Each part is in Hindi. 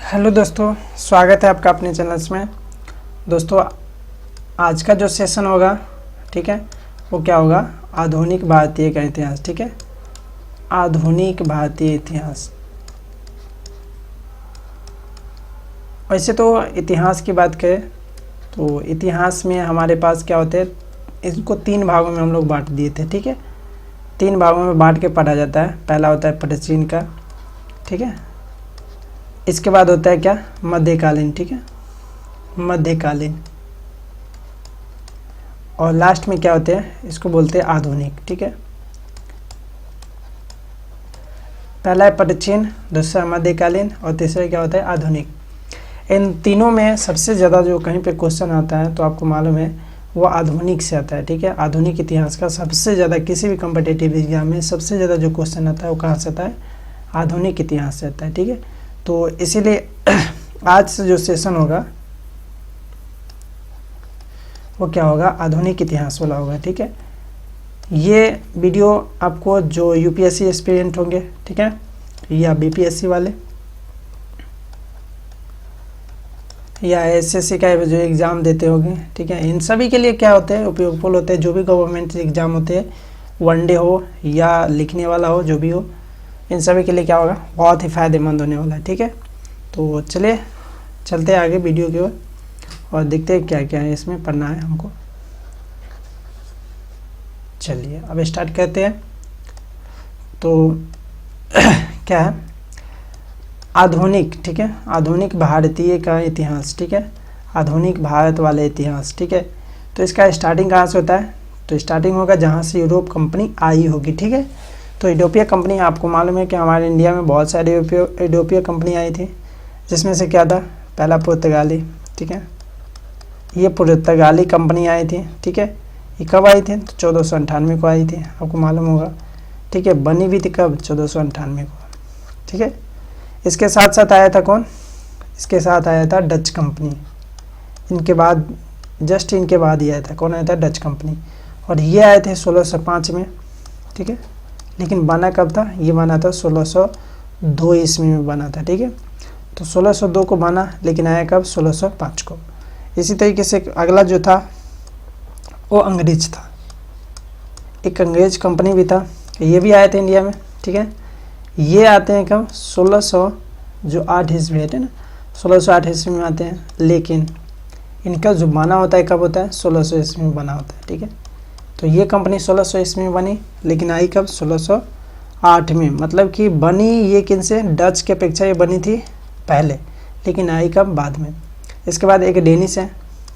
हेलो दोस्तों, स्वागत है आपका अपने चैनल्स में। दोस्तों, आज का जो सेशन होगा, ठीक है, वो क्या होगा? आधुनिक भारतीय का इतिहास। ठीक है, आधुनिक भारतीय इतिहास। वैसे तो इतिहास की बात करें तो इतिहास में हमारे पास क्या होते हैं, इसको 3 भागों में हम लोग बांट दिए थे। ठीक है, 3 भागों में बांट के पढ़ा जाता है। पहला होता है प्राचीन का, ठीक है, इसके बाद होता है क्या? मध्यकालीन। ठीक है, मध्यकालीन, और लास्ट में क्या होते हैं, इसको बोलते हैं आधुनिक। ठीक है, पहला है प्राचीन, दूसरा मध्यकालीन और तीसरा क्या होता है? आधुनिक। इन तीनों में सबसे ज़्यादा जो कहीं पे क्वेश्चन आता है तो आपको मालूम है वो आधुनिक से आता है। ठीक है, आधुनिक इतिहास का सबसे ज़्यादा किसी भी कॉम्पिटिटिव एग्जाम में सबसे ज़्यादा जो क्वेश्चन आता है वो कहाँ से आता है? आधुनिक इतिहास से आता है। ठीक है, तो इसीलिए आज से जो सेशन होगा वो क्या होगा? आधुनिक इतिहास वाला होगा। ठीक है, ये वीडियो आपको जो यूपीएससी एस्पिरेंट होंगे, ठीक है, या बीपीएससी वाले या एसएससी का जो एग्ज़ाम देते होंगे, ठीक है, इन सभी के लिए क्या होते हैं? उपयोगफुल होते हैं। जो भी गवर्नमेंट एग्ज़ाम होते हैं, वनडे हो या लिखने वाला हो, जो भी हो, इन सभी के लिए क्या होगा? बहुत ही फ़ायदेमंद होने वाला है। ठीक है, तो चलिए चलते हैं आगे वीडियो की ओर और देखते हैं क्या क्या है इसमें पढ़ना है हमको। चलिए अब स्टार्ट करते हैं। तो क्या है? आधुनिक। ठीक है, आधुनिक भारतीय का इतिहास। ठीक है, आधुनिक भारत वाले इतिहास। ठीक है, तो इसका स्टार्टिंग कहाँ से होता है? तो स्टार्टिंग होगा जहाँ से यूरोप कंपनी आई होगी। ठीक है, तो यूरोपीय कंपनी, आपको मालूम है कि हमारे इंडिया में बहुत सारी यूरोपीय कंपनी आई थी, जिसमें से क्या था? पहला पुर्तगाली। ठीक है, ये पुर्तगाली कंपनी आई थी। ठीक है, ये कब आई थी? तो 1498 को आई थी, आपको मालूम होगा। ठीक है, बनी भी थी कब? 1498 को। ठीक है, इसके साथ साथ आया था कौन? इसके साथ आया था डच कंपनी। इनके बाद, जस्ट इनके बाद ही आया था। कौन आया था? Dutch company. और ये आए थे 1605 में। ठीक है, लेकिन बना कब था? ये बना था 1602 ईस्वी में बना था। ठीक है, तो 1602 को बना, लेकिन आया कब? 1605 को। इसी तरीके से अगला जो था वो अंग्रेज था। एक अंग्रेज कंपनी भी था, ये भी आए थे इंडिया में। ठीक है, ये आते हैं कब? 1608 ईस्वी है ना, 1608 ईस्वी में आते हैं, लेकिन इनका जो बना होता है कब होता है? 1600 ईस्वी में बना होता है। ठीक है, तो ये कंपनी 1600 ईस्वी में बनी, लेकिन आई कब? 1608 में। मतलब कि बनी ये किन से? डच के अपेक्षा ये बनी थी पहले, लेकिन आई कब? बाद में। इसके बाद एक डेनिश है।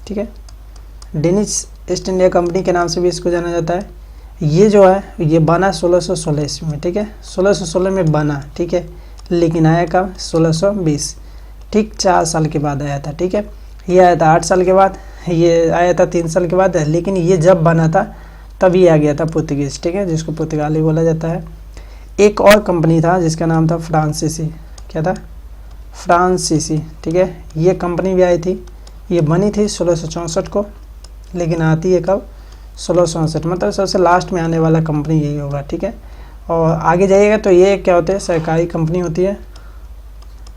ठीक है, डेनिश ईस्ट इंडिया कंपनी के नाम से भी इसको जाना जाता है। ये जो है ये बना 1616 ईस्वी में। ठीक है, 1616 में बना, ठीक है, लेकिन आया कब? 1620, ठीक 4 साल के बाद आया था। ठीक है, ये आया था 8 साल के बाद, ये आया था 3 साल के बाद, लेकिन ये जब बना था तब ये आ गया था पुर्तगीज। ठीक है, जिसको पुर्तगाली बोला जाता है। एक और कंपनी था जिसका नाम था फ्रांसीसी। क्या था? फ्रांसीसी। ठीक है, ये कंपनी भी आई थी, ये बनी थी 1664 को, लेकिन आती है कब? 1664। मतलब सबसे लास्ट में आने वाला कंपनी यही होगा। ठीक है, और आगे जाइएगा तो ये क्या होते हैं? सरकारी कंपनी होती है,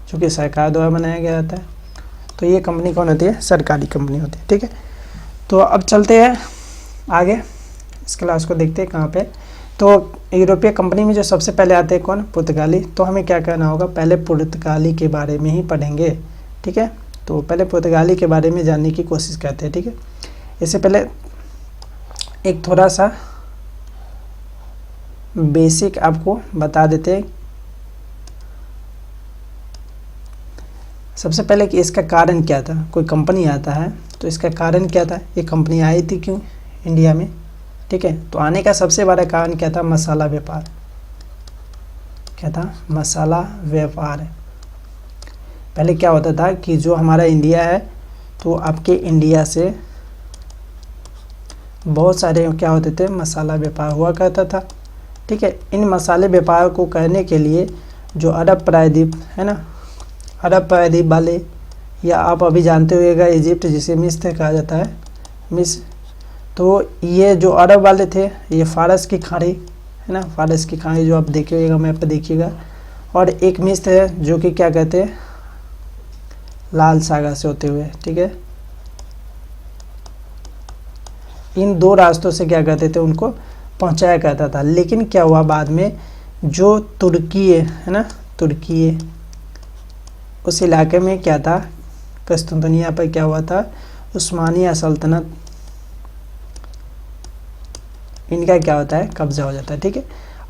जो कि सरकार द्वारा बनाया गया जाता है। तो ये कंपनी कौन होती है? सरकारी कंपनी होती है। ठीक है, तो अब चलते हैं आगे, इस क्लास को देखते हैं कहाँ पे। तो यूरोपीय कंपनी में जो सबसे पहले आते हैं कौन? पुर्तगाली। तो हमें क्या करना होगा? पहले पुर्तगाली के बारे में ही पढ़ेंगे। ठीक है, तो पहले पुर्तगाली के बारे में जानने की कोशिश करते हैं। ठीक है, इससे पहले एक थोड़ा सा बेसिक आपको बता देते हैं। सबसे पहले कि इसका कारण क्या था? कोई कंपनी आता है तो इसका कारण क्या था? ये कंपनी आई थी क्यों इंडिया में? ठीक है, तो आने का सबसे बड़ा कारण क्या था? मसाला व्यापार। क्या था? मसाला व्यापार। पहले क्या होता था कि जो हमारा इंडिया है, तो आपके इंडिया से बहुत सारे क्या होते थे? मसाला व्यापार हुआ करता था। ठीक है, इन मसाले व्यापार को करने के लिए जो अरब प्रायद्वीप है ना, अरब प्रायद्वीप वाले, या आप अभी जानते होइएगा इजिप्ट, जिसे मिस्र कहा जाता है, मिस्र, तो ये जो अरब वाले थे, ये फारस की खाड़ी है ना, फारस की खाड़ी जो आप देखिएगा मैप पे देखिएगा, और एक मिस्र है जो कि क्या कहते हैं? लाल सागर से होते हुए, ठीक है। इन 2 रास्तों से क्या करते थे, उनको पहुंचाया करता था। लेकिन क्या हुआ बाद में, जो तुर्की है ना, तुर्की उस इलाके में क्या था, कुस्तुंतनिया पर क्या हुआ था, उस्मानिया सल्तनत इनका क्या होता है, कब्जा हो जाता है, ठीक है।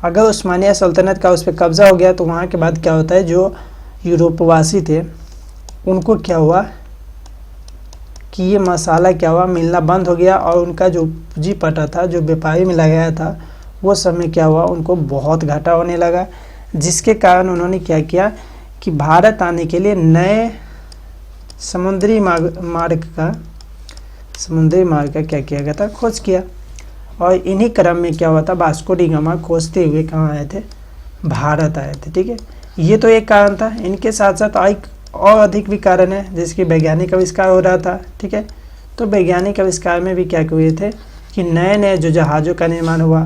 अगर उस्मानिया सल्तनत का उस पर कब्जा हो गया तो वहाँ के बाद क्या होता है, जो यूरोपवासी थे उनको क्या हुआ कि ये मसाला क्या हुआ, मिलना बंद हो गया, और उनका जो पूंजी पटा था, जो व्यापारी में लगाया था, वो सब में क्या हुआ, उनको बहुत घाटा होने लगा। जिसके कारण उन्होंने क्या किया कि भारत आने के लिए नए समुद्री मार्ग का क्या किया गया था, खोज किया। और इन्हीं क्रम में क्या हुआ था, वास्को डी गामा खोजते हुए कहाँ आए थे, भारत आए थे, ठीक है। ये तो एक कारण था। इनके साथ साथ एक और अधिक भी कारण है, जिसकी वैज्ञानिक आविष्कार हो रहा था, ठीक है। तो वैज्ञानिक आविष्कार में भी क्या हुए थे कि नए नए जो जहाज़ों का निर्माण हुआ,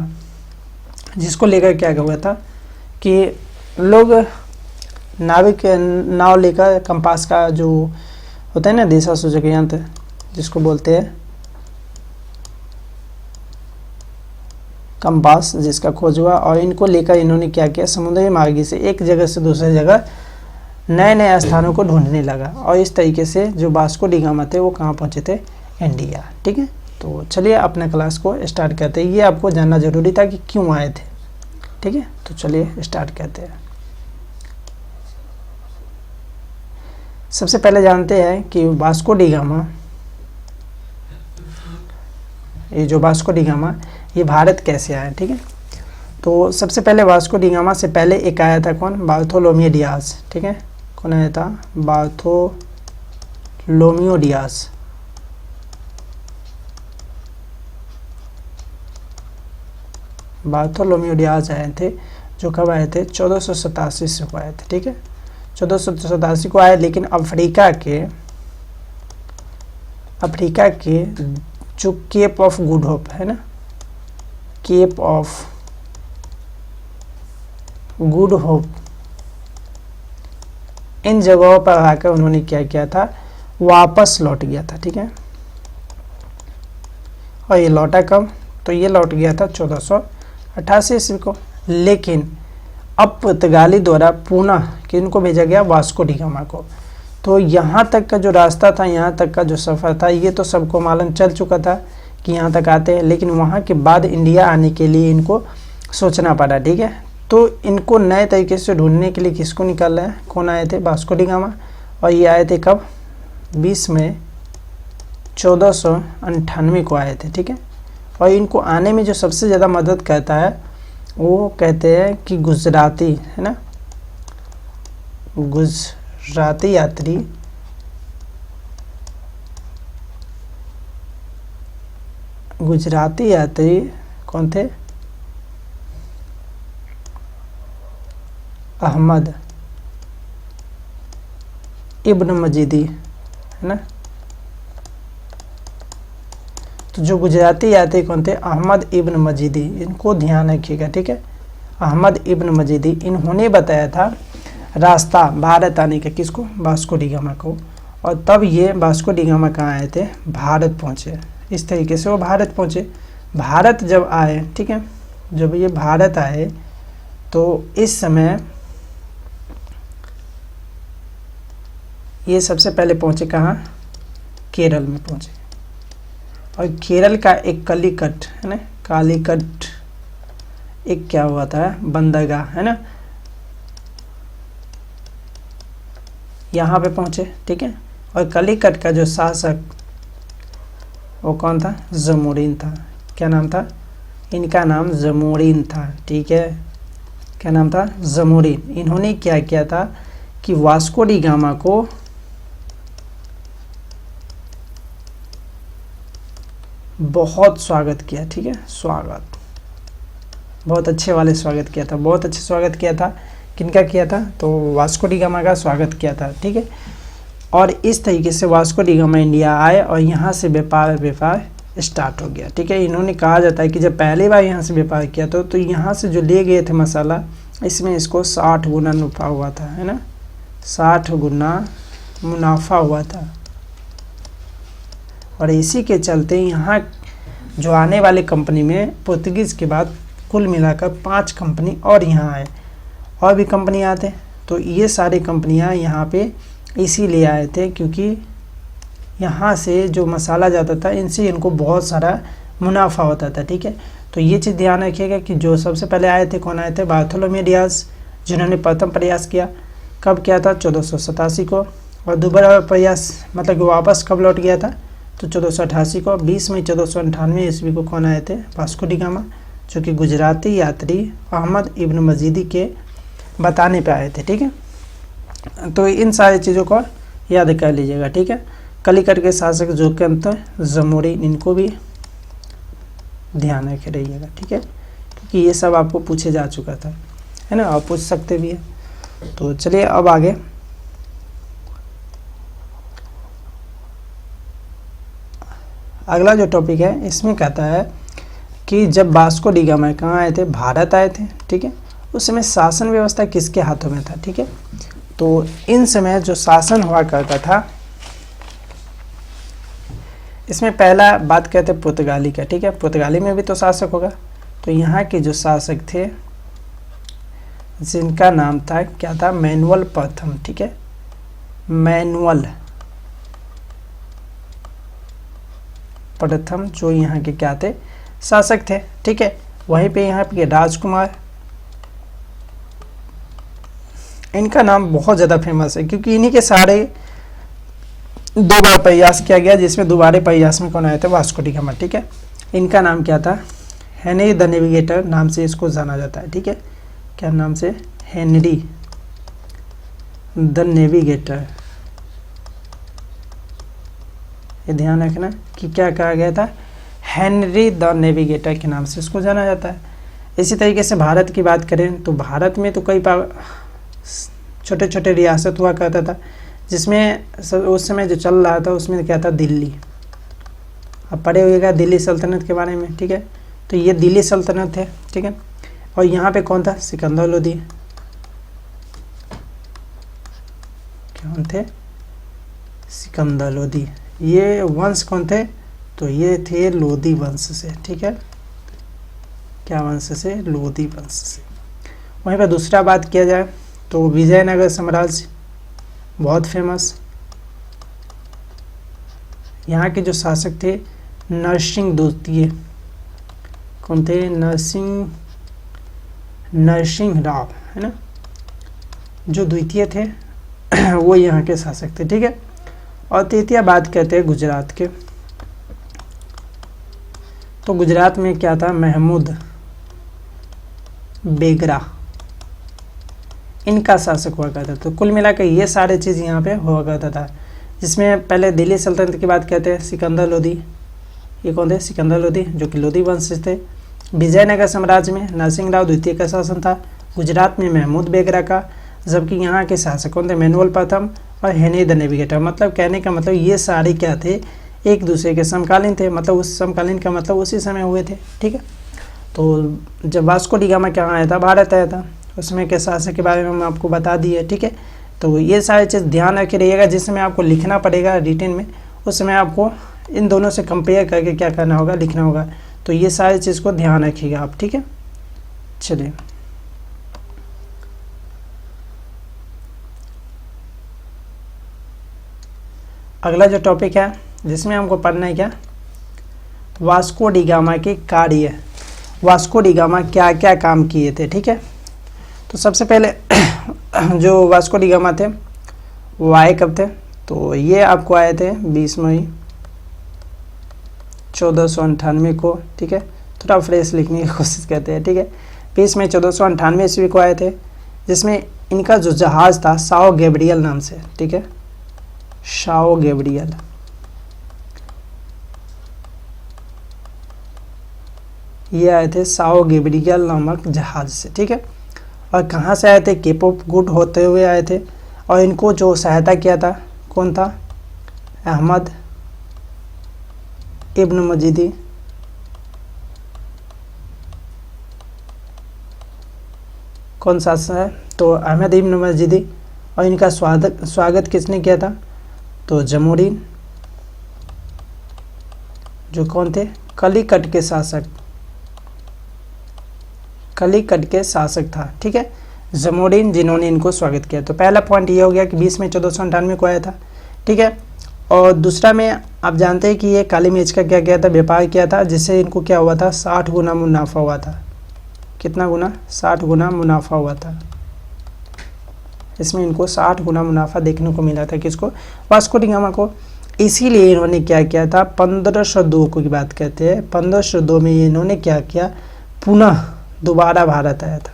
जिसको लेकर क्या हुआ था कि लोग नाव लेकर, कंपास का जो होता है ना, दिशा सूचक यंत्र जिसको बोलते हैं कंपास, जिसका खोज हुआ, और इनको लेकर इन्होंने क्या किया, समुद्री मार्ग से एक जगह से दूसरी जगह नए नए स्थानों को ढूंढने लगा। और इस तरीके से जो वास्को डी गामा थे वो कहाँ पहुँचे थे, इंडिया, ठीक है। तो चलिए अपने क्लास को स्टार्ट करते हैं। ये आपको जानना जरूरी था कि क्यों आए थे, ठीक है। तो चलिए स्टार्ट करते हैं। सबसे पहले जानते हैं कि वास्को डी गामा, ये जो वास्को डी गामा ये भारत कैसे आया, ठीक है। तो सबसे पहले वास्को डी गामा से पहले एक आया था कौन, बार्थोलोमियो डियाज, ठीक है। कौन आया था, बार्थोलोमियो डियाज। बार्थोलोमियो डियाज आए थे, जो कब आए थे, 1487 से को आए थे, ठीक है। 1487 को आए, लेकिन अफ्रीका के जो केप ऑफ गुड होप है ना, केप ऑफ गुड होप, इन जगहों पर आकर उन्होंने क्या किया था, वापस लौट गया था, ठीक है। और ये लौटा कब, तो ये लौट गया था 1488 ईस्वी को। लेकिन अब पुर्तगाली द्वारा पुनः किनको भेजा गया, वास्को डी गामा को। तो यहाँ तक का जो रास्ता था, यहाँ तक का जो सफ़र था, ये तो सबको मालूम चल चुका था कि यहाँ तक आते हैं। लेकिन वहाँ के बाद इंडिया आने के लिए इनको सोचना पड़ा, ठीक है। तो इनको नए तरीके से ढूंढने के लिए किसको निकाल रहे हैं, कौन आए थे, वास्को डी गामा। और ये आए थे कब, 20 मई 1498 को आए थे, ठीक है। और इनको आने में जो सबसे ज़्यादा मदद करता है वो कहते हैं कि गुजराती है ना, गुजराती यात्री कौन थे, अहमद इब्न मजीदी है ना। तो जो गुजराती यात्री कौन थे, अहमद इब्न मजीदी, इनको ध्यान रखिएगा, ठीक है। अहमद इब्न मजीदी, इन्होंने बताया था रास्ता भारत आने का, किसको, वास्को डी गामा को। और तब ये वास्को डी गामा कहाँ आए थे, भारत पहुँचे। इस तरीके से वो भारत पहुँचे। भारत जब आए, ठीक है, जब ये भारत आए तो इस समय ये सबसे पहले पहुँचे कहाँ, केरल में पहुँचे। और केरल का एक कालीकट है ना, कालीकट एक क्या हुआ था, बंदरगाह है ना, यहाँ पे पहुँचे, ठीक है। और कालीकट का जो शासक वो कौन था, जमोरिन था। क्या नाम था, इनका नाम जमोरिन था, ठीक है। क्या नाम था, जमोरिन। इन्होंने क्या किया था कि वास्को डी गामा को बहुत स्वागत किया, ठीक है, स्वागत, बहुत अच्छे वाले स्वागत किया था, बहुत अच्छे स्वागत किया था। किनका किया था, तो वास्को डी गामा का स्वागत किया था, ठीक है। और इस तरीके से वास्को डी गामा इंडिया आए और यहाँ से व्यापार स्टार्ट हो गया, ठीक है। इन्होंने कहा जाता है कि जब पहली बार यहाँ से व्यापार किया तो यहाँ से जो ले गए थे मसाला, इसमें इसको 60 गुना नफा हुआ था, है ना, 60 गुना मुनाफा हुआ था। और इसी के चलते यहाँ जो आने वाले कंपनी में पुर्तगीज़ के बाद कुल मिलाकर 5 कंपनी और यहाँ आए, और भी कंपनी आते। तो ये सारी कंपनियाँ यहाँ पे इसीलिए आए थे क्योंकि यहाँ से जो मसाला जाता था इनसे इनको बहुत सारा मुनाफा होता था। ठीक है, तो ये चीज़ ध्यान रखिएगा कि जो सबसे पहले आए थे कौन आए थे, बार्थोलोमेव डियाज, जिन्होंने प्रथम प्रयास किया। कब किया था, 1487 को। और दोबारा प्रयास मतलब कि वापस कब लौट गया था, तो 1488 को। 20 मई 1498 ईस्वी को कौन आए थे, वास्को डी गामा, जो कि गुजराती यात्री अहमद इब्न मजीदी के बताने पे आए थे। ठीक है, तो इन सारी चीज़ों को याद कर लीजिएगा। ठीक है, कलिकट के शासक जोकंत जमोरी, इनको भी ध्यान रखे रहिएगा। ठीक है, क्योंकि ये सब आपको पूछे जा चुका था, है ना, आप पूछ सकते भी है। तो चलिए अब आगे अगला जो टॉपिक है इसमें कहता है कि जब वास्को डी गामा कहाँ आए थे, भारत आए थे। ठीक है, उस समय शासन व्यवस्था किसके हाथों में था। ठीक है, तो इन समय जो शासन हुआ करता था, इसमें पहला बात कहते हैं पुर्तगाली का। ठीक है, पुर्तगाली में भी तो शासक होगा। तो यहाँ के जो शासक थे जिनका नाम था क्या था, मैनुअल प्रथम। ठीक है, मैनुअल प्रथम जो यहाँ के क्या थे, शासक थे। ठीक है, वहीं पे यहाँ पे राजकुमार, इनका नाम बहुत ज़्यादा फेमस है क्योंकि इन्हीं के सारे 2 बार प्रयास किया गया, जिसमें दोबारे प्रयास में कौन आए थे, वास्को डी गामा। ठीक है, इनका नाम क्या था, हेनरी द नेविगेटर नाम से इसको जाना जाता है। ठीक है, क्या नाम से, हेनरी द नेविगेटर। ये ध्यान रखना कि क्या कहा गया था, हेनरी द नेविगेटर के नाम से इसको जाना जाता है। इसी तरीके से भारत की बात करें तो भारत में तो कई छोटे छोटे रियासत हुआ करता था, जिसमें उस समय जो चल रहा था उसमें क्या था, दिल्ली। अब पढ़े हुएगा दिल्ली सल्तनत के बारे में। ठीक है, तो ये दिल्ली सल्तनत है। ठीक है, और यहाँ पे कौन था, सिकंदर लोदी। कौन थे, सिकंदर लोदी। ये वंश कौन थे, तो ये थे लोदी वंश से। ठीक है, क्या वंश से, लोदी वंश से। वहीं पर दूसरा बात किया जाए तो विजयनगर साम्राज्य बहुत फेमस। यहाँ के जो शासक थे नरसिंह द्वितीय, कौन थे, नरसिंह राव, है ना, जो द्वितीय थे वो यहाँ के शासक थे। ठीक है, और तृतीय बात करते हैं गुजरात के। तो गुजरात में क्या था, महमूद बेगरा, इनका शासक हुआ करता था। तो कुल मिलाकर ये सारे चीज़ यहाँ पे हुआ करता था, जिसमें पहले दिल्ली सल्तनत की बात करते हैं, सिकंदर लोदी। ये कौन थे, सिकंदर लोदी, जो कि लोदी वंश से थे। विजयनगर साम्राज्य में नरसिंह राव द्वितीय का शासन था। गुजरात में महमूद बेगरा का, जबकि यहाँ के शासक कौन थे, मैनुअल प्रथम और हेनरी द नेविगेटर। मतलब कहने का मतलब ये सारे क्या थे, एक दूसरे के समकालीन थे। मतलब उस समकालीन का मतलब उसी समय हुए थे। ठीक है, तो जब वास्को डी गामा कहाँ आया था, भारत आया था, उसमें के शासक के बारे में हम आपको बता दिए। ठीक है, तो ये सारी चीज़ ध्यान रखे रहिएगा। जिस समय आपको लिखना पड़ेगा रिटेन में, उस समय आपको इन दोनों से कंपेयर करके क्या करना होगा, लिखना होगा। तो ये सारी चीज़ को ध्यान रखिएगा आप। ठीक है, चलिए अगला जो टॉपिक है जिसमें हमको पढ़ना है क्या, वास्को डी गामा के कार्य। वास्को डी गामा क्या क्या काम किए थे। ठीक है, तो सबसे पहले जो वास्को डी गामा थे वो आए कब थे, तो ये आपको आए थे 20 मई 1498 को। ठीक है, थोड़ा फ्रेश लिखने की कोशिश करते हैं। ठीक है, 20 मई 1498 ईस्वी को आए थे, जिसमें इनका जो जहाज़ था साओ गैब्रियल नाम से। ठीक है, साओ गैब्रियल, ये आए थे साओ गैब्रियल नामक जहाज से। ठीक है, और कहाँ से आए थे, केप ऑफ गुड होते हुए आए थे। और इनको जो सहायता किया था कौन था, अहमद इब्न मजीदी। कौन सा है, तो अहमद इब्न मजीदी। और इनका स्वागत किसने किया था, तो जमोरिन जो कौन थे, कलिकट के शासक, कलिकट के शासक था, ठीक है, जमोरिन जिन्होंने इनको स्वागत किया। तो पहला पॉइंट ये हो गया कि 20 मई 1498 को आया था, ठीक है। और दूसरा में आप जानते हैं कि ये काली मिर्च का क्या किया था, व्यापार किया था, जिससे इनको क्या हुआ था, 60 गुना मुनाफा हुआ था। कितना गुना, 60 गुना मुनाफा हुआ था। इसमें इनको 60 गुना मुनाफा देखने को मिला था, किसको, वास्को डी गामा को। इसीलिए इन्होंने क्या किया था, 1502 की बात कहते हैं, 1502 में इन्होंने क्या किया, पुनः दोबारा भारत आया था,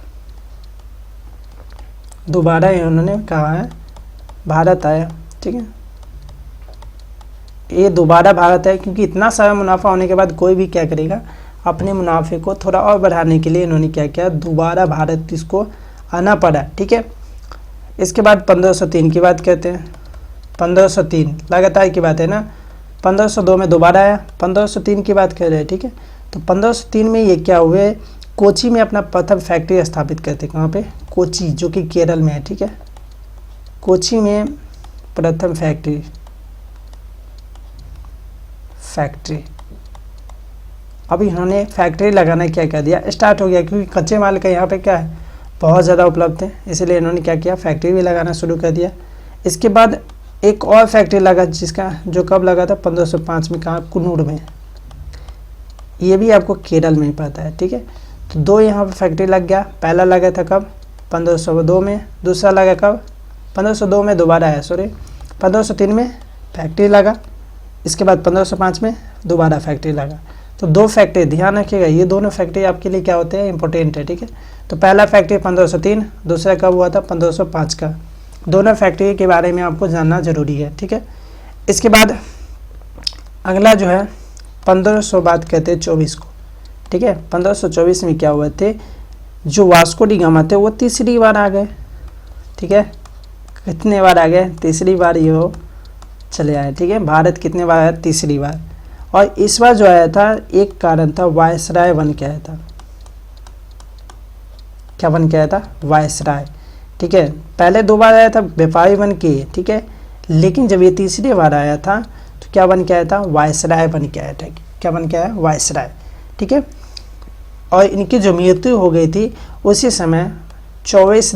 दोबारा इन्होंने कहा है भारत आया, ठीक है। ये दोबारा भारत है क्योंकि इतना सारा मुनाफा होने के बाद कोई भी क्या करेगा, अपने मुनाफे को थोड़ा और बढ़ाने के लिए इन्होंने क्या किया, दोबारा भारत इसको आना पड़ा, ठीक है। इसके बाद 1503 की बात कहते हैं, 1503 लगातार की बात है ना, 1502 में दोबारा आया, 1503 की बात कर रहे हैं, ठीक है। तो 1503 में ये क्या हुए, कोची में अपना प्रथम फैक्ट्री स्थापित करते, कहाँ पे, कोची, जो कि केरल में है, ठीक है। कोची में प्रथम फैक्ट्री अब इन्होंने फैक्ट्री लगाना क्या कर दिया, स्टार्ट हो गया, क्योंकि कच्चे माल का यहाँ पे क्या है, बहुत ज़्यादा उपलब्ध है, इसलिए इन्होंने क्या किया, फैक्ट्री भी लगाना शुरू कर दिया। इसके बाद एक और फैक्ट्री लगा, जिसका जो कब लगा था, 1505 में, कहाँ, कुन्नूर में। ये भी आपको केरल में ही पता है, ठीक है। तो दो यहाँ पर फैक्ट्री लग गया, पहला लगा था कब, 1502 में, दूसरा लगा कब, 1502 में दोबारा आया, सॉरी 1503 में फैक्ट्री लगा, इसके बाद 1505 में दोबारा फैक्ट्री लगा। तो दो फैक्ट्री, ध्यान रखिएगा, ये दोनों फैक्ट्री आपके लिए क्या होते हैं, इंपॉर्टेंट है, ठीक है। तो पहला फैक्ट्री 1503, दूसरा कब हुआ था, 1505 का। दोनों फैक्ट्री के बारे में आपको जानना जरूरी है, ठीक है। इसके बाद अगला जो है 1500 बात कहते हैं 24 को, ठीक है। 1524 में क्या हुआ थे, जो वास्को डी गामा थे वो तीसरी बार आ गए, ठीक है। कितने बार आ गए, तीसरी बार ये हो चले आए, ठीक है। भारत कितने बार आया, तीसरी बार। और इस बार जो आया था, एक कारण था, वायसराय बन के आया था। क्या बन के आया था, वायसराय, ठीक है। पहले दो बार आया था व्यापारी बन के, ठीक है, लेकिन जब ये तीसरी बार आया था तो क्या बन के आया था, वायसराय बन के आया था। क्या बन के आया, वायसराय, ठीक है। और इनकी जो मृत्यु हो गई थी उसी समय 24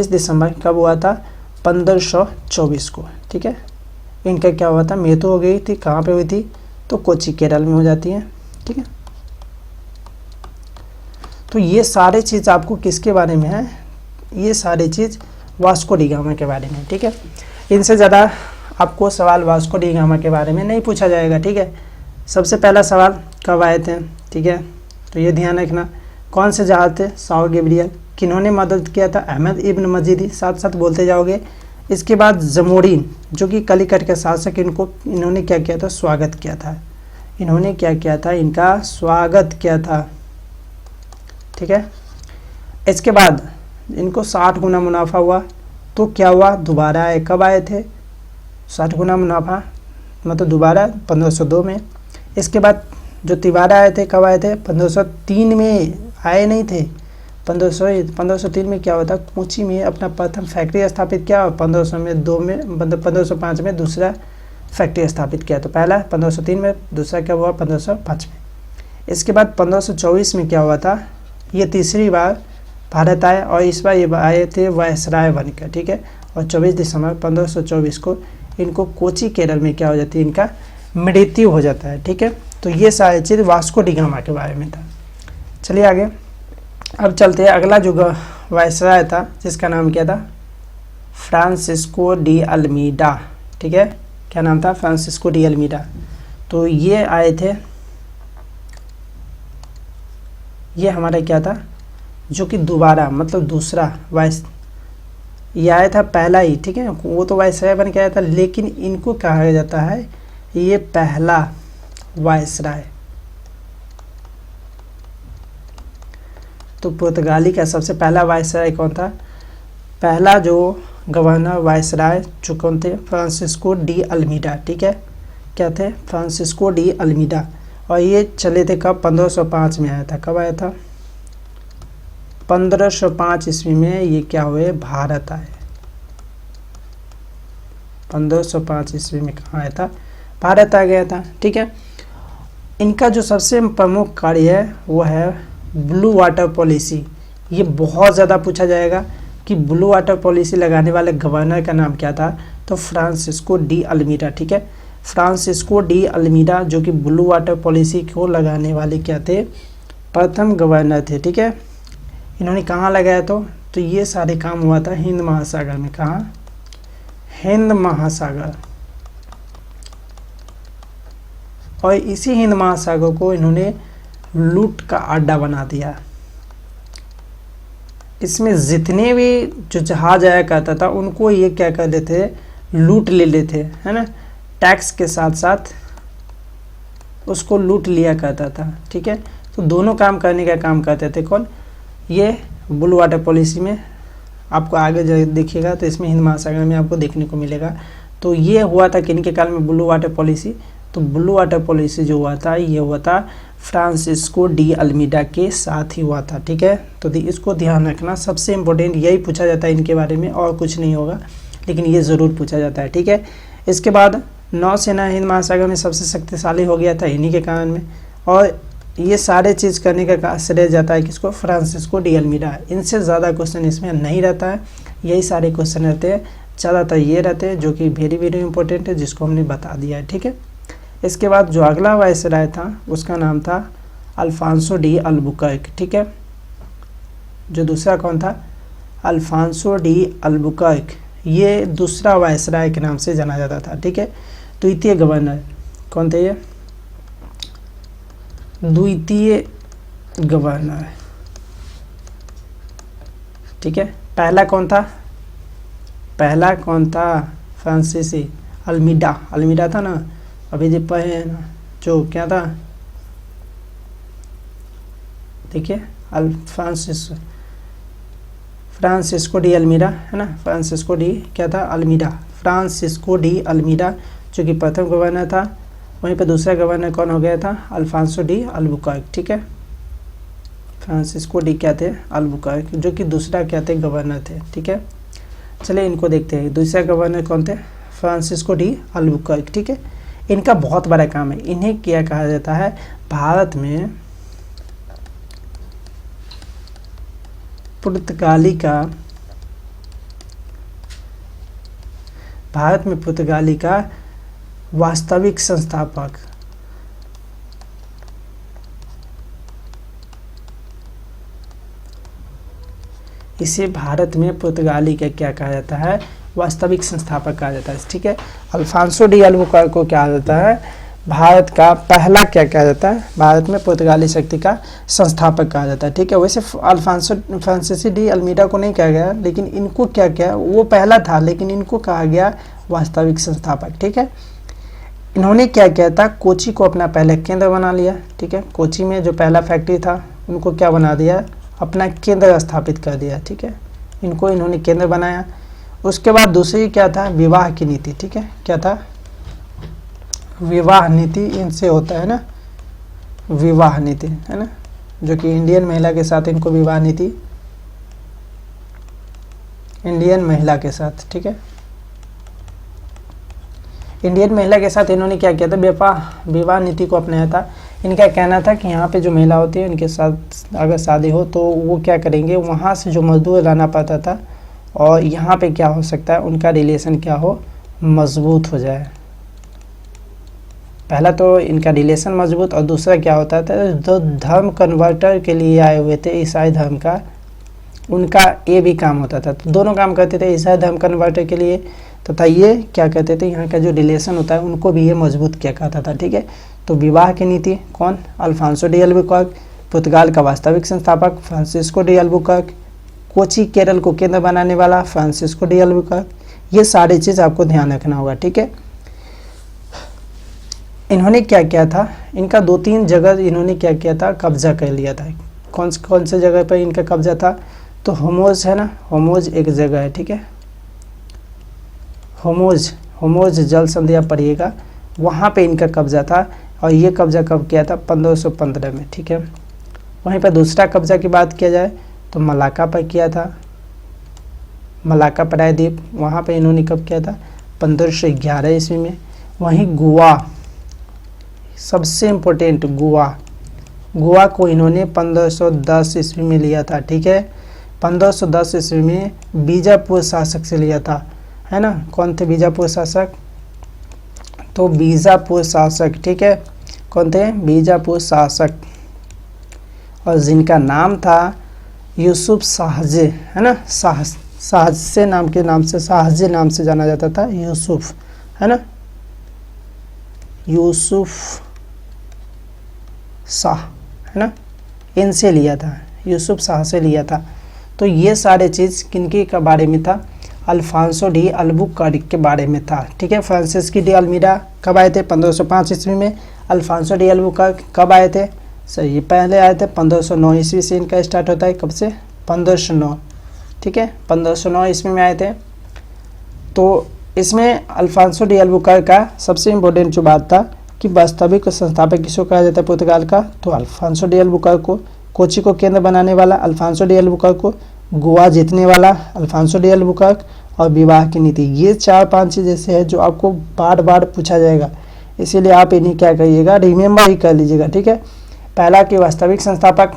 दिसंबर कब हुआ था, 1524 को, ठीक है। इनका क्या हुआ था, मृत्यु हो गई थी, कहाँ पे हुई थी, तो कोची केरल में हो जाती है, ठीक है। तो ये सारे चीज़ आपको किसके बारे में है, ये सारी चीज़ वास्को डी गामा के बारे में, ठीक है। इनसे ज़्यादा आपको सवाल वास्को डी गामा के बारे में नहीं पूछा जाएगा, ठीक है। सबसे पहला सवाल कब आए थे, ठीक है, तो ये ध्यान रखना। कौन से जहाज थे, साओ गैब्रियल। किन्होंने मदद किया था, अहमद इब्न मजीदी, साथ साथ बोलते जाओगे। इसके बाद जमोरिन जो कि कलिकट के शासक, इन्होंने क्या किया था, स्वागत किया था। इन्होंने क्या किया था, इनका स्वागत किया था, ठीक है। इसके बाद इनको 60 गुना मुनाफा हुआ, तो क्या हुआ, दोबारा आए। कब आए थे, 60 गुना मुनाफा मतलब दोबारा 1502 में। इसके बाद जो तिवारा आए थे, कब आए थे, 1503 में आए नहीं थे, 1503 में क्या हुआ था, कोची में अपना प्रथम फैक्ट्री स्थापित किया, और 1505 में दूसरा फैक्ट्री स्थापित किया। तो पहला 1503 में, दूसरा क्या हुआ 1505 में। इसके बाद 1524 में क्या हुआ था, ये तीसरी बार भारत आए, और इस बार ये आए थे वायसराय बनकर, ठीक है। और 24 दिसंबर 1524 को इनको कोची केरल में क्या हो जाती है, इनका मृत्यु हो जाता है, ठीक है। तो ये सारी चीज़ वास्को डी गामा के बारे में था। चलिए आगे अब चलते हैं। अगला जो वायसराय था जिसका नाम क्या था, फ्रांसिस्को डी अल्मीडा, ठीक है। क्या नाम था, फ्रांसिस्को डी अल्मीडा। तो ये आए थे, ये हमारा क्या था, जो कि दोबारा मतलब दूसरा ये आया था पहला ही, ठीक है। वो तो वायसराय बन के आया था, लेकिन इनको कहा जाता है ये पहला वायसराय। तो पुर्तगाली का सबसे पहला वायसराय कौन था, पहला जो गवर्नर वायसराय जो कौन थे, फ्रांसिस्को डी अल्मीडा, ठीक है। क्या थे, फ्रांसिस्को डी अल्मीडा। और ये चले थे कब, 1505 में आया था। कब आया था, 1505 ईस्वी में ये क्या हुए, भारत आए। 1505 ईस्वी में कहाँ आया था, भारत आ गया था। ठीक है, इनका जो सबसे प्रमुख कार्य है वो है ब्लू वाटर पॉलिसी। ये बहुत ज़्यादा पूछा जाएगा कि ब्लू वाटर पॉलिसी लगाने वाले गवर्नर का नाम क्या था, तो फ्रांसिस्को डी अल्मीडा। ठीक है, फ्रांसिस्को डी अल्मीडा जो कि ब्लू वाटर पॉलिसी को लगाने वाले क्या थे, प्रथम गवर्नर थे। ठीक है, इन्होंने कहाँ लगाया तो ये सारे काम हुआ था हिंद महासागर में। कहाँ, हिंद महासागर। और इसी हिंद महासागर को इन्होंने लूट का अड्डा बना दिया। इसमें जितने भी जो जहाज आया करता था उनको ये क्या कर लेते थे, लूट ले लेते, है ना, टैक्स के साथ साथ उसको लूट लिया करता था। ठीक है, तो दोनों काम करने का काम करते थे कौन, ये ब्लू वाटर पॉलिसी में। आपको आगे देखिएगा तो इसमें हिंद महासागर में आपको देखने को मिलेगा। तो ये हुआ था किनके काल में, ब्लू वाटर पॉलिसी। तो ब्लू वाटर पॉलिसी जो हुआ था ये हुआ था फ्रांसिस्को डी अल्मीडा के साथ ही हुआ था। ठीक है, तो इसको ध्यान रखना, सबसे इम्पोर्टेंट यही पूछा जाता है इनके बारे में, और कुछ नहीं होगा, लेकिन ये ज़रूर पूछा जाता है। ठीक है, इसके बाद नौसेना हिंद महासागर में सबसे शक्तिशाली हो गया था इन्हीं के कारण में, और ये सारे चीज़ करने का श्रेय जाता है किसको, फ्रांसिस्को डी अल्मीडा। इनसे ज़्यादा क्वेश्चन इसमें नहीं रहता है, यही सारे क्वेश्चन रहते हैं, ज़्यादातर ये रहते हैं जो कि वेरी वेरी इंपॉर्टेंट है, जिसको हमने बता दिया है। ठीक है, इसके बाद जो अगला वायसराय था उसका नाम था अल्फांसो डी अल्बुकर्क। ठीक है, जो दूसरा कौन था, अल्फांसो डी अल्बुकर्क, ये दूसरा वायसराय के नाम से जाना जाता था। ठीक है, द्वितीय गवर्नर कौन थे, ये द्वितीय गवर्नर। ठीक है, पहला कौन था, पहला कौन था, फ्रांसीसी अल्मीडा, अल्मीडा था ना, अभी जो पढ़े ना, जो क्या था, देखिए फ्रांसिस्को डी अल्मीडा, है ना, फ्रांसिस्को डी क्या था, अल्मीडा, फ्रांसिस्को डी अल्मीडा जो कि प्रथम गवर्नर था। वहीं पर दूसरा गवर्नर कौन हो गया था, अल्फांसो डी अल्बुकर्क। ठीक है, फ्रांसिस्को डी क्या थे, अल्बुकर्क, जो कि दूसरा क्या थे, गवर्नर थे। ठीक है, चलिए इनको देखते हैं। दूसरा गवर्नर कौन थे, फ्रांसिस्को डी अल्बुकर्क। ठीक है, इनका बहुत बड़ा काम है, इन्हें क्या कहा जाता है, भारत में पुर्तगाली का वास्तविक संस्थापक। इसे भारत में पुर्तगाली का क्या कहा जाता है, वास्तविक संस्थापक कहा जाता है। ठीक है, अल्फांसो डी अल्बुकर्क को क्या जाता है, भारत का पहला क्या कहा जाता है, भारत में पुर्तगाली शक्ति का संस्थापक कहा जाता है। ठीक है, वैसे फ्रांसिसी डी अल्मीडा को नहीं कहा गया, लेकिन इनको क्या किया, वो पहला था लेकिन इनको कहा गया वास्तविक संस्थापक। ठीक है, इन्होंने क्या किया था, कोची को अपना पहला केंद्र बना लिया। ठीक है, कोची में जो पहला फैक्ट्री था उनको क्या बना दिया, अपना केंद्र स्थापित कर दिया। ठीक है, इनको इन्होंने केंद्र बनाया। उसके बाद दूसरी क्या था, विवाह की नीति। ठीक है, क्या था, विवाह नीति, इनसे होता है ना, विवाह नीति, है ना, जो कि इंडियन महिला के साथ इनको विवाह नीति, इंडियन महिला के साथ। ठीक है, इंडियन महिला के साथ इन्होंने क्या किया था, विवाह नीति को अपनाया था। इनका कहना था कि यहाँ पे जो महिला होती है इनके साथ अगर शादी हो तो वो क्या करेंगे, वहाँ से जो मजदूर लाना पड़ता था और यहाँ पे क्या हो सकता है, उनका रिलेशन क्या हो, मजबूत हो जाए। पहला तो इनका रिलेशन मजबूत, और दूसरा क्या होता था, जो धर्म कन्वर्टर के लिए आए हुए थे ईसाई धर्म का, उनका ये भी काम होता था। तो दोनों काम करते थे, ईसाई धर्म कन्वर्टर के लिए तथा ये क्या कहते थे, यहाँ का जो रिलेशन होता है उनको भी ये मजबूत किया करता था। ठीक है, तो विवाह की नीति कौन, अल्फांसो डी अल्बुकर्क, पुर्तगाल का वास्तविक संस्थापक Francisco de Albuquerque, Kochi Kerala को केंद्र बनाने वाला फ्रांसिस्को डी अल्बुकर्क, ये सारी चीज़ आपको ध्यान रखना होगा। ठीक है, इन्होंने क्या किया था, इनका 2-3 जगह इन्होंने क्या किया था, कब्जा कर लिया था। कौन से जगह पर इनका कब्जा था, तो होमोज है ना, होमोज एक जगह है। ठीक है, होमोज जल संधि आप पढ़िएगा, वहाँ पे इनका कब्जा था। और ये कब्जा कब किया था, 1515 में। ठीक है, वहीं पर दूसरा कब्जा की बात किया जाए तो मलाक्का पर किया था, मलाक्का प्रायद्वीप, वहाँ पे इन्होंने कब किया था, 1511 ईस्वी में। वहीं गोवा, सबसे इम्पोर्टेंट गोवा को इन्होंने 1510 ईस्वी में लिया था, ठीक है। 1510 ईस्वी में बीजापुर शासक से लिया था, है ना। कौन थे बीजापुर शासक? तो बीजापुर शासक, ठीक है, कौन थे? बीजापुर शासक, और जिनका नाम था यूसुफ शाहजे, है ना। शाहजे नाम से शाहजे नाम से जाना जाता था, यूसुफ, है ना, यूसुफ शाह, है ना, इनसे लिया था, यूसुफ शाह से लिया था। तो ये सारे चीज़ किनके के बारे में था? अल्फांसो डी अल्बुकर्क के बारे में था, ठीक है। फ्रांसिस्की डी अल्मीडा कब आए थे? 1505 ईस्वी में। अल्फांसो डी अल्बुकर्क कब आए थे? सही, पहले आए थे 1509 ईस्वी से इनका स्टार्ट होता है। कब से? 1509, ठीक है, 1509 ईस्वी में आए थे। तो इसमें अल्फांसो डी अल्बुकर्क का सबसे इम्पोर्टेंट जो बात था कि वास्तविक संस्थापक किसको कहा जाता है पुर्तगाल का? तो अल्फांसो डी अल्बुकर्क को। कोची को केंद्र बनाने वाला अल्फांसो डी अल्बुकर्क को। गोवा जीतने वाला अल्फांसो डी अल्बुकर्क। और विवाह की नीति, ये 4-5 चीज़ ऐसे है जो आपको बार बार पूछा जाएगा, इसीलिए आप इन्हें क्या करिएगा, रिमेंबर ही कर लीजिएगा, ठीक है। पहला कि वास्तविक संस्थापक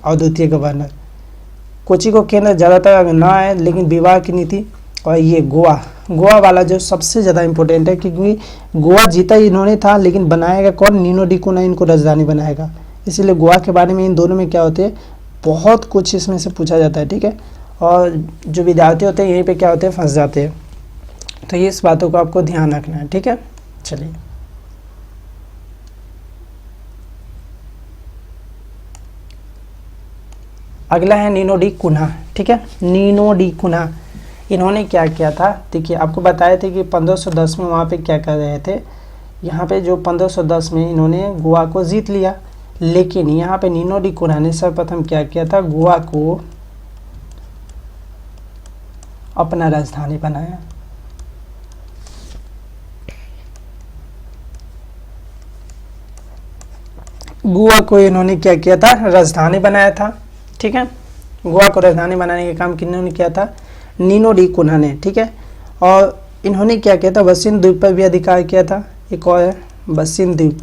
और द्वितीय गवर्नर। कोची को केंद्र ज़्यादातर ना आए, लेकिन विवाह की नीति। और ये गोवा वाला जो सबसे ज़्यादा इम्पोर्टेंट है, क्योंकि गोवा जीता इन्होंने था, लेकिन बनाएगा कौन? नीनो डी कुना इनको राजधानी बनाएगा। इसीलिए गोवा के बारे में इन दोनों में क्या होते हैं, बहुत कुछ इसमें से पूछा जाता है, ठीक है। और जो विद्यार्थी होते हैं यहीं पे क्या होते हैं, फंस जाते हैं। तो ये इस बातों को आपको ध्यान रखना है, ठीक है। चलिए अगला है नीनो डी कुन्हा, ठीक है। नीनो डी कुन्हा इन्होंने क्या किया था? देखिए, आपको बताए थे कि 1510 में वहाँ पे क्या कर रहे थे। यहाँ पे जो 1510 में इन्होंने गोवा को जीत लिया, लेकिन यहाँ पे नीनो डी कुन्हा ने सर्वप्रथम क्या किया था? गोवा को अपना राजधानी बनाया। गोवा को इन्होंने क्या किया था? राजधानी बनाया था, ठीक है। गोवा को राजधानी बनाने का काम किन्होंने किया था? नीनो डी कुन्हा ने, ठीक है। और इन्होंने क्या किया था? वसिन द्वीप पर भी अधिकार किया था। एक और है वसिन द्वीप,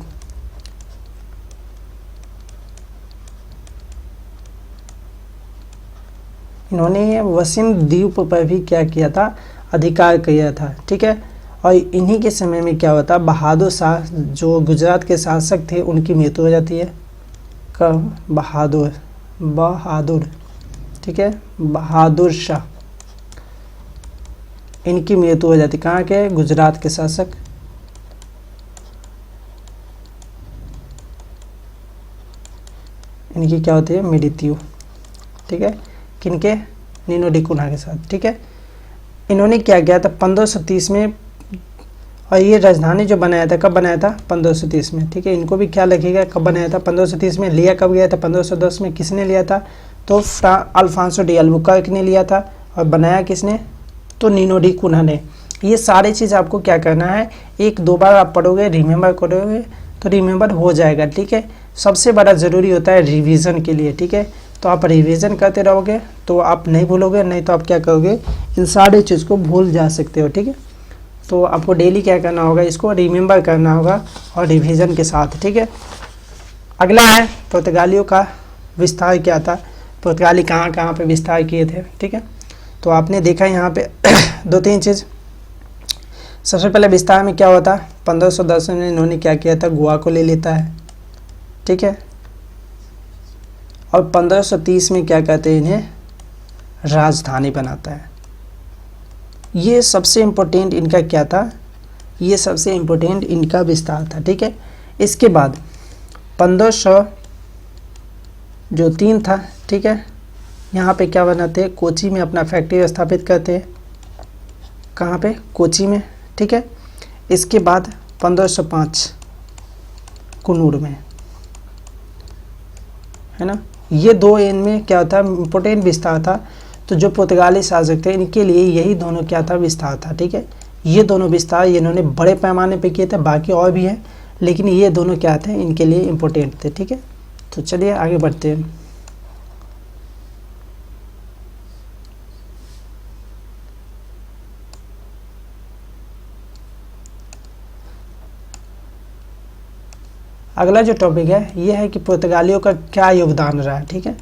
इन्होंने वसिन द्वीप पर भी क्या किया था? अधिकार किया था, ठीक है। और इन्हीं के समय में क्या होता? बहादुर शाह जो गुजरात के शासक थे उनकी मृत्यु हो जाती है। कब? बहादुर, ठीक है, बहादुर शाह, इनकी मृत्यु हो जाती। कहाँ के? गुजरात के शासक। इनकी क्या होती है? मृत्यु, ठीक है। किनके? नीनो डी कुन्हा के साथ, ठीक है। इन्होंने क्या किया था? 1530 में, और ये राजधानी जो बनाया था, कब बनाया था? 1530 में, ठीक है। इनको भी ख्याल रखिएगा कब बनाया था? 1530 में। लिया कब गया था? 1510 में। किसने लिया था? तो अल्फांसो डी अल्बुकर्क ने लिया था। और बनाया किसने? तो नीनो डी कुन्हा ने। ये सारी चीज़ आपको क्या करना है, 1-2 बार आप पढ़ोगे, रिमेंबर करोगे तो रिमेंबर हो जाएगा, ठीक है। सबसे बड़ा ज़रूरी होता है रिवीजन के लिए, ठीक है। तो आप रिवीजन करते रहोगे तो आप नहीं भूलोगे, नहीं तो आप क्या करोगे, इन सारी चीज़ को भूल जा सकते हो, ठीक है। तो आपको डेली क्या करना होगा, इसको रिमेंबर करना होगा और रिवीजन के साथ, ठीक है। अगला है पुर्तगालियों का विस्तार क्या था, पुर्तगाली कहाँ कहाँ पे विस्तार किए थे, ठीक है। तो आपने देखा यहाँ पे 2-3 चीज़। सबसे पहले विस्तार में क्या होता, 1510 में इन्होंने क्या किया था, गोवा को ले लेता है, ठीक है। और 1530 में क्या कहते हैं, इन्हें राजधानी बनाता है। ये सबसे इम्पोर्टेंट इनका क्या था, ये सबसे इम्पोर्टेंट इनका विस्तार था, ठीक है। इसके बाद 1503 था, ठीक है। यहाँ पे क्या बनाते हैं, कोची में अपना फैक्ट्री स्थापित करते हैं। कहाँ पे, कोची में, ठीक है। इसके बाद 1505 कुन्नूर में, है ना। ये 2 इनमें क्या था, इम्पोर्टेंट विस्तार था। तो जो पुर्तगाली शासक थे इनके लिए यही दोनों क्या था, विस्तार था, ठीक है। ये दोनों विस्तार इन्होंने बड़े पैमाने पे किए थे, बाकी और भी है, लेकिन ये दोनों क्या थे, इनके लिए इम्पोर्टेंट थे, ठीक है। तो चलिए आगे बढ़ते हैं। अगला जो टॉपिक है ये है कि पुर्तगालियों का क्या योगदान रहा है। ठीक है,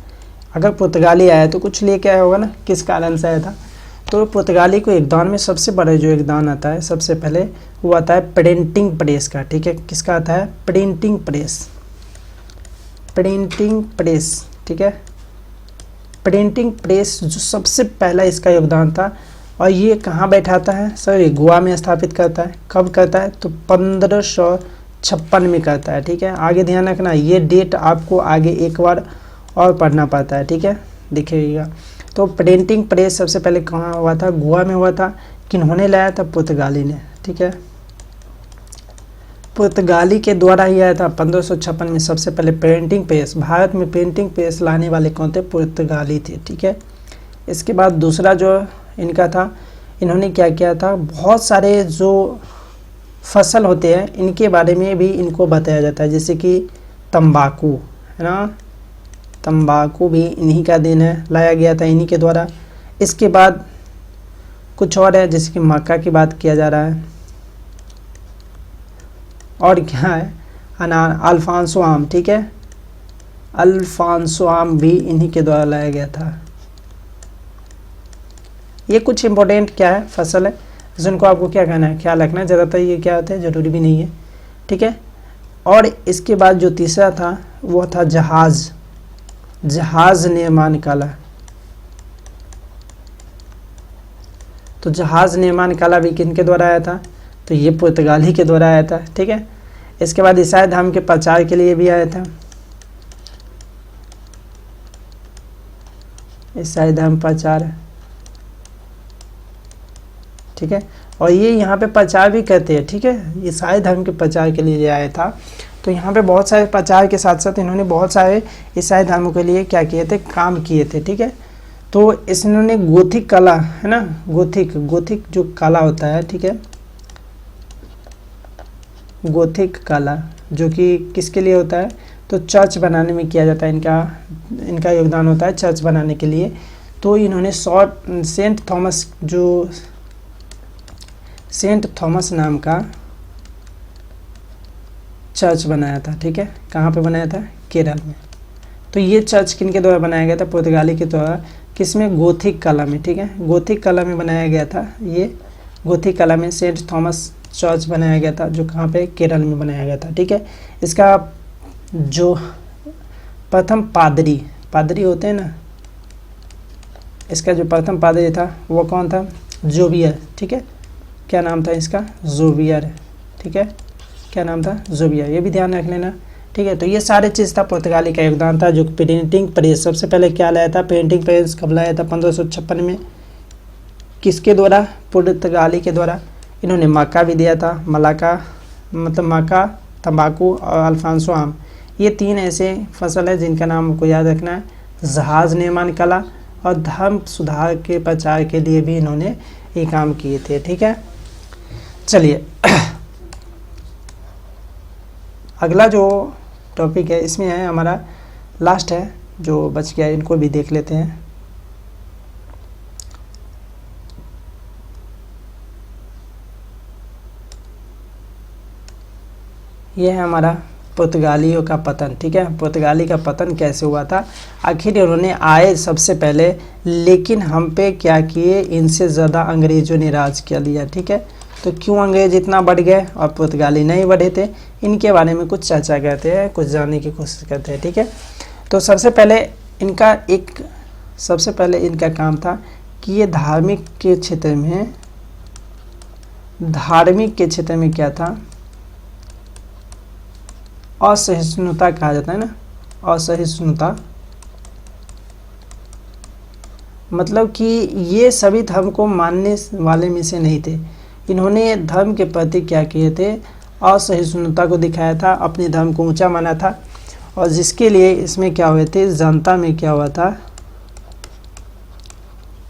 अगर पुर्तगाली आया तो कुछ लेके आया होगा ना, किस कारण से आया था। तो पुर्तगाली को योगदान में सबसे बड़ा जो योगदान आता है सबसे पहले वो आता है प्रिंटिंग प्रेस का। ठीक है, किसका आता है? Printing press, printing press. ठीक है, प्रिंटिंग प्रेस जो सबसे पहला इसका योगदान था। और ये कहाँ बैठाता है सर? ये गोवा में स्थापित करता है। कब करता है? तो 1556 में करता है। ठीक है, आगे ध्यान रखना, ये डेट आपको आगे एक बार और पढ़ना पड़ता है। ठीक है, देखिएगा। तो प्रिंटिंग प्रेस सबसे पहले कहाँ हुआ था? गोवा में हुआ था। किन्होंने लाया था? पुर्तगाली ने। ठीक है, पुर्तगाली के द्वारा ही आया था 1556 में सबसे पहले प्रिंटिंग प्रेस। भारत में प्रिंटिंग प्रेस लाने वाले कौन थे? पुर्तगाली थे। ठीक है, इसके बाद दूसरा जो इनका था, इन्होंने क्या किया था, बहुत सारे जो फसल होते हैं इनके बारे में भी इनको बताया जाता है, जैसे कि तंबाकू है ना, तंबाकू भी इन्हीं का देन है, लाया गया था इन्हीं के द्वारा। इसके बाद कुछ और है, जैसे कि मक्का की बात किया जा रहा है, और क्या है, अनार, अल्फांसो आम। ठीक है, अल्फांसो आम भी इन्हीं के द्वारा लाया गया था। ये कुछ इंपॉर्टेंट क्या है फसल है जिनको आपको क्या कहना है, ख्याल रखना है। ज़्यादातर ये क्या होता है, ज़रूरी भी नहीं है। ठीक है, और इसके बाद जो तीसरा था वो था जहाज़, जहाज़ निर्माण कला। तो जहाज़ निर्माण कला भी किन के द्वारा आया था? तो ये पुर्तगाली के द्वारा आया था। ठीक है, इसके बाद ईसाई धर्म के प्रचार के लिए भी आया था, ईसाई धर्म प्रचार। ठीक है, और ये यहाँ पे प्रचार भी करते हैं। ठीक है, ईसाई धर्म के प्रचार के लिए आया था। तो यहाँ पे बहुत सारे प्रचार के साथ साथ इन्होंने बहुत सारे ईसाई धर्म के लिए क्या किए थे, काम किए थे। ठीक है, तो इन्होंने गोथिक कला है ना, गोथिक जो कला होता है, ठीक है, गोथिक कला जो कि किसके लिए होता है, तो चर्च बनाने में किया जाता है। इनका योगदान होता है चर्च बनाने के लिए। तो इन्होंने सेंट थॉमस नाम का चर्च बनाया था। ठीक है, कहाँ पे बनाया था? केरल में। तो ये चर्च किनके द्वारा बनाया गया था? पुर्तगाली के द्वारा। किसमें? गोथिक कला में। ठीक है, गोथिक कला में बनाया गया था। ये गोथिक कला में सेंट थॉमस चर्च बनाया गया था, जो कहाँ पे? केरल में बनाया गया था। ठीक है, इसका जो प्रथम पादरी होते हैं ना, इसका जो प्रथम पादरी था वो कौन था? जोवियर। ठीक है, क्या नाम था इसका? जोवियर। ठीक है, क्या नाम था? जोवियर, ये भी ध्यान रख लेना। ठीक है, तो ये सारे चीज़ था पुर्तगाली का योगदान था। जो प्रिंटिंग प्रेस सबसे पहले क्या लाया था? प्रिंटिंग प्रेस कब लाया था? 1556 में। किसके द्वारा? पुर्तगाली के द्वारा। इन्होंने मक्का भी दिया था, मलाका मतलब मक्का, तंबाकू और अल्फांसो आम। ये 3 ऐसे फसल है जिनका नाम आपको याद रखना है। जहाज़ निर्माण कला और धर्म सुधार के प्रचार के लिए भी इन्होंने ये काम किए थे। ठीक है, चलिए अगला जो टॉपिक है इसमें है हमारा लास्ट है जो बच गया, इनको भी देख लेते हैं। ये है हमारा पुर्तगालियों का पतन। ठीक है, पुर्तगाली का पतन कैसे हुआ था? आखिर उन्होंने आए सबसे पहले, लेकिन हम पे क्या किए, इनसे ज़्यादा अंग्रेज़ों ने राज किया लिया। ठीक है, तो क्यों अंग्रेज इतना बढ़ गए और पुर्तगाली नहीं बढ़े थे, इनके बारे में कुछ चर्चा करते हैं, कुछ जानने की कोशिश करते हैं। ठीक है, तो सबसे पहले इनका काम था कि ये धार्मिक के क्षेत्र में क्या था, असहिष्णुता कहा जाता है ना, असहिष्णुता मतलब कि ये सभी धर्म को मानने वाले में से नहीं थे। इन्होंने धर्म के प्रति क्या किए थे, असहिष्णुता को दिखाया था, अपने धर्म को ऊंचा माना था, और जिसके लिए इसमें क्या हुए थे, जनता में क्या हुआ था,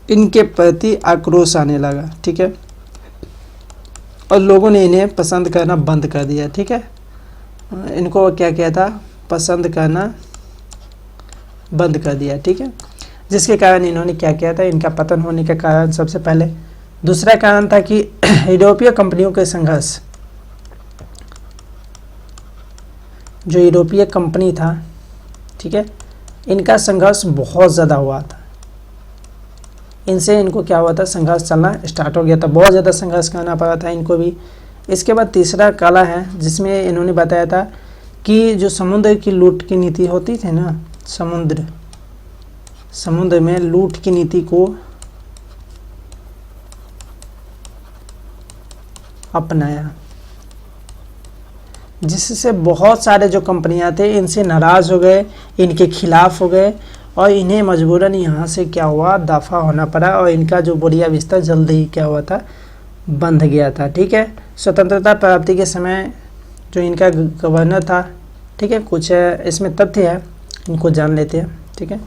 इनके प्रति आक्रोश आने लगा। ठीक है, और लोगों ने इन्हें पसंद करना बंद कर दिया। ठीक है, इनको क्या किया था, पसंद करना बंद कर दिया। ठीक है, जिसके कारण इन्होंने क्या किया था, इनका पतन होने का कारण सबसे पहले। दूसरा कारण था कि यूरोपीय कंपनियों के संघर्ष, जो यूरोपीय कंपनी था, ठीक है, इनका संघर्ष बहुत ज़्यादा हुआ था। इनसे इनको क्या हुआ था, संघर्ष चलना स्टार्ट हो गया था, बहुत ज़्यादा संघर्ष करना पड़ा था इनको भी। इसके बाद तीसरा कला है जिसमें इन्होंने बताया था कि जो समुद्र की लूट की नीति होती थी ना, समुद्र में लूट की नीति को अपनाया, जिससे बहुत सारे जो कंपनियां थे इनसे नाराज़ हो गए, इनके खिलाफ हो गए और इन्हें मजबूरन यहाँ से क्या हुआ, दफा होना पड़ा और इनका जो बोरिया बिस्तर जल्द ही क्या हुआ था, बंध गया था। ठीक है, स्वतंत्रता प्राप्ति के समय जो इनका गवर्नर था, ठीक है, कुछ इसमें तथ्य है, इनको जान लेते हैं। ठीक है,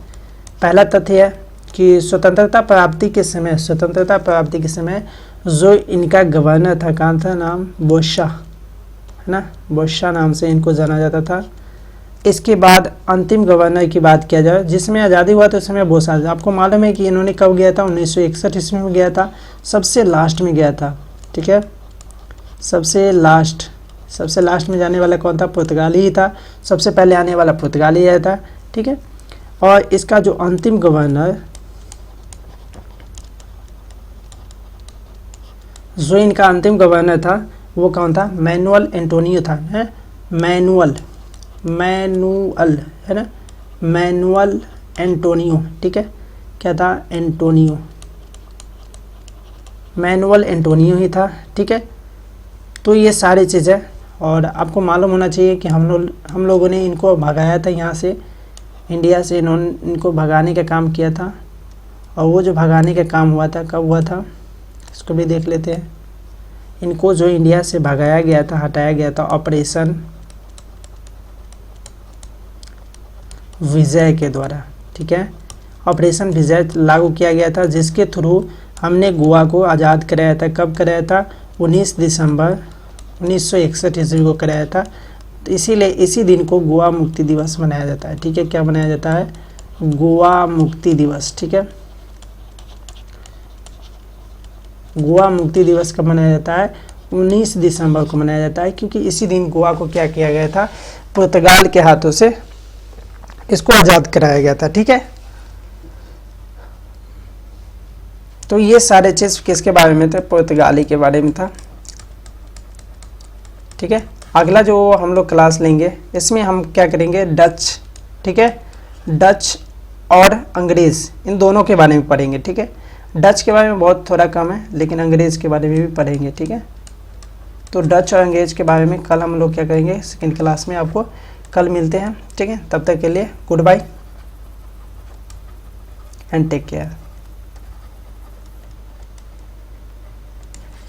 पहला तथ्य है कि स्वतंत्रता प्राप्ति के समय जो इनका गवर्नर था, कहाँ था, नाम बोशा, है ना, बोशा नाम से इनको जाना जाता था। इसके बाद अंतिम गवर्नर की बात किया जाए जिसमें आज़ादी हुआ तो उस समय बोशा, आपको मालूम है कि इन्होंने कब गया था, 1961 ईस्वी में गया था, सबसे लास्ट में गया था। ठीक है, सबसे लास्ट में जाने वाला कौन था, पुर्तगाली ही था, सबसे पहले आने वाला पुर्तगाली आया था। ठीक है, और इसका जो अंतिम गवर्नर, जो इनका अंतिम गवर्नर था वो कौन था, मैनुअल एंटोनियो था, है मैनुअल है ना, मैनुअल एंटोनियो। ठीक है, क्या था, मैनुअल एंटोनियो ही था। ठीक है, तो ये सारी चीज़ें, और आपको मालूम होना चाहिए कि हम लोगों ने इनको भगाया था यहाँ से, इंडिया से इनको भगाने का काम किया था। और वो जो भगाने का काम हुआ था, कब हुआ था, इसको भी देख लेते हैं। इनको जो इंडिया से भगाया गया था, हटाया गया था, ऑपरेशन विजय के द्वारा। ठीक है, ऑपरेशन विजय लागू किया गया था, जिसके थ्रू हमने गोवा को आज़ाद कराया था। कब कराया था, 19 दिसंबर 1961 ईस्वी को कराया था। तो इसीलिए इसी दिन को गोवा मुक्ति दिवस मनाया जाता है। ठीक है, क्या मनाया जाता है, गोवा मुक्ति दिवस। ठीक है, गोवा मुक्ति दिवस कब मनाया जाता है, 19 दिसंबर को मनाया जाता है, क्योंकि इसी दिन गोवा को क्या किया गया था, पुर्तगाल के हाथों से इसको आज़ाद कराया गया था। ठीक है, तो ये सारे चीज़ किसके बारे में थे, पुर्तगाली के बारे में था। ठीक है, अगला जो हम लोग क्लास लेंगे इसमें हम क्या करेंगे, डच। ठीक है, डच और अंग्रेज़, इन दोनों के बारे में पढ़ेंगे। ठीक है, डच के बारे में बहुत थोड़ा कम है, लेकिन अंग्रेज़ के बारे में भी पढ़ेंगे। ठीक है, तो डच और अंग्रेज़ के बारे में कल हम लोग क्या करेंगे, सेकेंड क्लास में। आपको कल मिलते हैं। ठीक है, तब तक के लिए good bye and take care.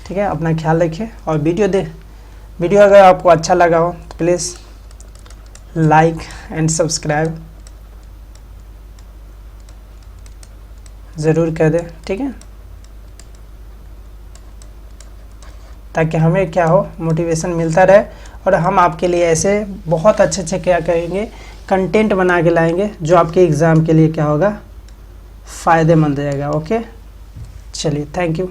ठीक है, अपना ख्याल रखिए और वीडियो अगर आपको अच्छा लगा हो तो प्लीज़ लाइक एंड सब्सक्राइब ज़रूर कर दें। ठीक है, ताकि हमें क्या हो, मोटिवेशन मिलता रहे और हम आपके लिए ऐसे बहुत अच्छे क्या करेंगे, कंटेंट बना के लाएंगे जो आपके एग्ज़ाम के लिए क्या होगा, फ़ायदेमंद रहेगा। ओके, चलिए, थैंक यू।